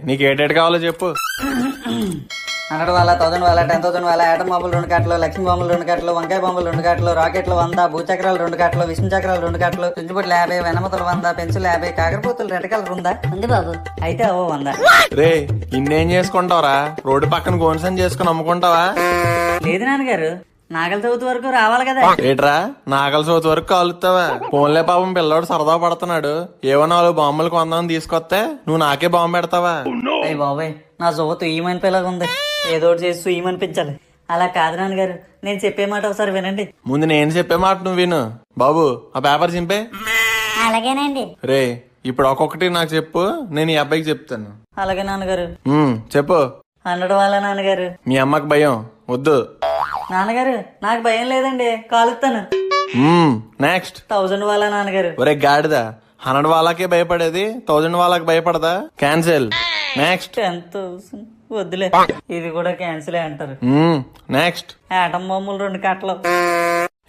నీకు ఏటేటి కావాలో చెప్పు. 100 వాళ్ళ 1000 వాళ్ళ 10,000 వాళ్ళ ఆటం బాంబులు 2 కట్టలు, లక్ష్మీ బాంబులు 2 కట్టలు, వంకాయ బాంబులు 2 కట్టలు, రాకెట్లు 100, భూచక్రాలు 2 కట్టలు, విష్ణు చక్రాలు 2 కట్టలు, చుంచుబుట్లు 50, వెనమతులు 100, పెన్సిల్ 50, కాకరపూతులు రెడ్ కలర్ ఉందా? ఉంది బాబు. అయితే అవో 100. రే ఇన్నేం చేసుకుంటావరా? రోడ్డు పక్కన గోన్సన్ చేసుకుని అమ్ముకుంటావా? లేదు నాన్నగారు, నాగల చవితి వరకు రావాలి కదా. ఏట్రా నాగల చవితి వరకు కాలుతావా? ఫోన్లే పాపం పిల్లోడు సరదా పడుతున్నాడు. ఏవో 4 బాంబులు కొందామని తీసుకొస్తే నువ్వు నాకే బాంబు పెడతావా? అయ్యి బాబాయ్, నా జోత ఈమనిపోయేలాగా ఉంది. ఏదో ఒకటి చేసి ఈమనిపించాలి. అలా కాదు నాన్నగారు, నేను చెప్పే మాట ఒకసారి వినండి. ముందు నేను చెప్పే మాట నువ్వు విను. బాబు ఆ పేపర్ చింపే. అలాగేనండి. రే ఇప్పుడు ఒక్కొక్కటి నాకు చెప్పు, నేను ఈ అబ్బాయికి చెప్తాను. అలాగే నాన్నగారు. చెప్పు. 100 వాళ్ళ నాన్నగారు. మీ అమ్మకి భయం వద్దు. నాన్నగారు నాకు భయం లేదండి, కాలుస్తాను. నెక్స్ట్. 1000 వాళ్ళ నాన్నగారు. ఒరే గాడిద, 100 వాళ్ళకే భయపడేది 1000 వాళ్ళకి భయపడదా? క్యాన్సిల్. నెక్స్ట్. 10,000 వద్దులే, ఇది కూడా క్యాన్సిల్ అంటారు. నెక్స్ట్. ఆటం బాంబులు 2 కట్టలు.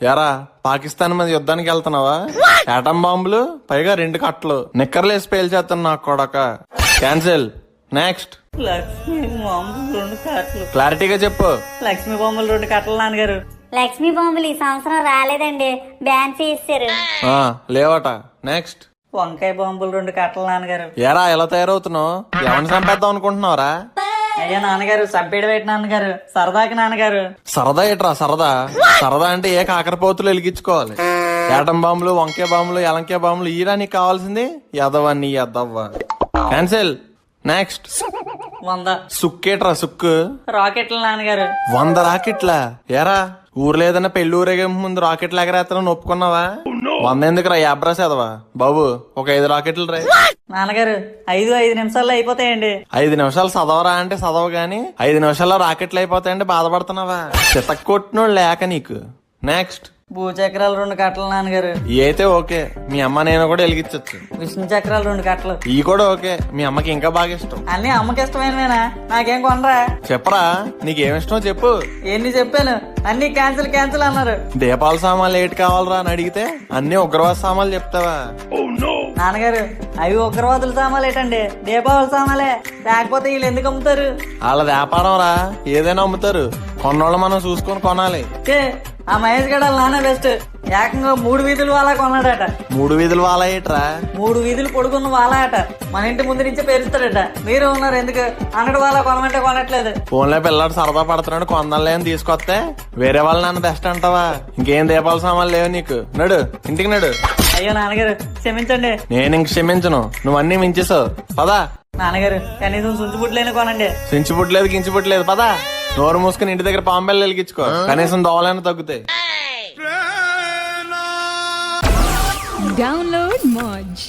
ఎరా పాకిస్తాన్ మీద యుద్ధానికి వెళ్తున్నావా? ఆటం బాంబులు పైగా 2 కట్టలు, నిక్కర్లు వేసి పేల్చేస్తాను నాకు కొడక. క్యాన్సిల్. నెక్స్ట్. లక్ష్మీ బాంబులు 2 కట్టలు. క్లారిటీగా చెప్పు. లక్ష్మీ బాంబులు 2 కట్టలు నాన్నగారు. లక్ష్మీ బాంబులు ఈ సంవత్సరం రాలేదండి, బ్యాన్ చేశారు. లేవట. నెక్స్ట్. వంకాయ బాంబులు 2 కట్టలు నాన్నగారు. ఎరా ఎలా తయారవుతున్నావు? ఎవరిని చంపేద్దాం అనుకుంటున్నావురా? అయ్యా నాన్నగారు, చంపేడు పెట్టి నాన్నగారు, సరదాకి నాన్నగారు. సరదా ఏట్రా సరదా? సరదా అంటే ఏ కాకరపోతులు వెలిగించుకోవాలి. ఏటం బాంబులు, వంకాయ బాంబులు, ఎలంకాయ బాంబులు ఈరా నీకు కావాల్సింది? ఎదవన్నీ ఎదవ్వ. క్యాన్సిల్. నెక్స్ట్. 100 సుక్కేట్రా సుక్కు. రాకెట్లు నాన్నగారు. 100 రాకెట్లా? ఏరా ఊర్లో ఏదైనా పెళ్లి ఊరేగే ముందు రాకెట్లు ఎగరేస్తానని ఒప్పుకున్నావా? 100 ఎందుకురా యాబ్రాస్ ఎదవా? బాబు ఒక 5 రాకెట్లు రా. నాన్నగారు 5 నిమిషాల్లో అయిపోతాయండి. 5 నిమిషాలు చదవరా అంటే చదవ గాని 5 నిమిషాల్లో రాకెట్లు అయిపోతాయంటే బాధపడుతున్నావా? చితక్ కొట్టినోడు లేక నీకు. నెక్స్ట్. భూచక్రాలు 2 కట్టలు నాన్నగారు. అయితే ఓకే, మీ అమ్మ నేను కూడా వెలిగించచ్చు. విష్ణు చక్రాలు 2 కట్టలు. ఈ కూడా ఓకే, మీ అమ్మకి ఇంకా బాగా ఇష్టం. అన్ని అమ్మకి ఇష్టమైనవేనా? నాకేం కొనరా? చెప్పరా నీకేమిష్టమో చెప్పు. ఎన్ని చెప్పాను, అన్ని క్యాన్సిల్ క్యాన్సిల్ అన్నారు. దీపాల సామాన్లు ఏటి కావాలరా అని అడిగితే అన్ని ఉగ్రవాద సామాన్లు చెప్తావా? నాన్నగారు అవి ఉగ్రవాదుల సామాన్లు ఏంటండి, దీపావళి సామాలే. లేకపోతే వీళ్ళు ఎందుకు అమ్ముతారు? వాళ్ళ వ్యాపారం రా, ఏదైనా అమ్ముతారు. కొన్నోళ్ళు మనం చూసుకొని కొనాలి. ఆ మహేష్ గడ నాన్న బెస్ట్. ఏకంగా 3 వీధులు వాళ్ళ కొన్నాడట. 3 వీధులు వాళ్ళ ఏట్రా? 3 వీధులు పొడుగున్న వాళ్ళ అట. మన ఇంటి ముందు నుంచే పేరుస్తాడట. మీరు ఉన్నారు ఎందుకు 100 వాళ్ళ కొనమంటే కొనట్లేదు. ఫోన్లో పిల్లాడు సరదా పడుతున్నాడు కొందాలే అని తీసుకొస్తే వేరే వాళ్ళ నాన్న బెస్ట్ అంటావా? ఇంకేం దీపాల సామాన్లు లేవు నీకు. నడు ఇంటికి నడు. అయ్యో నాన్నగారు క్షమించండి. నేను ఇంక క్షమించను, నువ్వు అన్ని మించేసావు. పదా. నాన్నగారు కనీసం సుంచుబుట్లైనా కొనండి. సించిపుట్లేదు గించిపుట్లేదు, పదా. నోరు మూసుకుని ఇంటి దగ్గర పాంబెల్లు వెలిగించుకో, కనీసం దోవలైనా తగ్గుతాయి. Download Moj.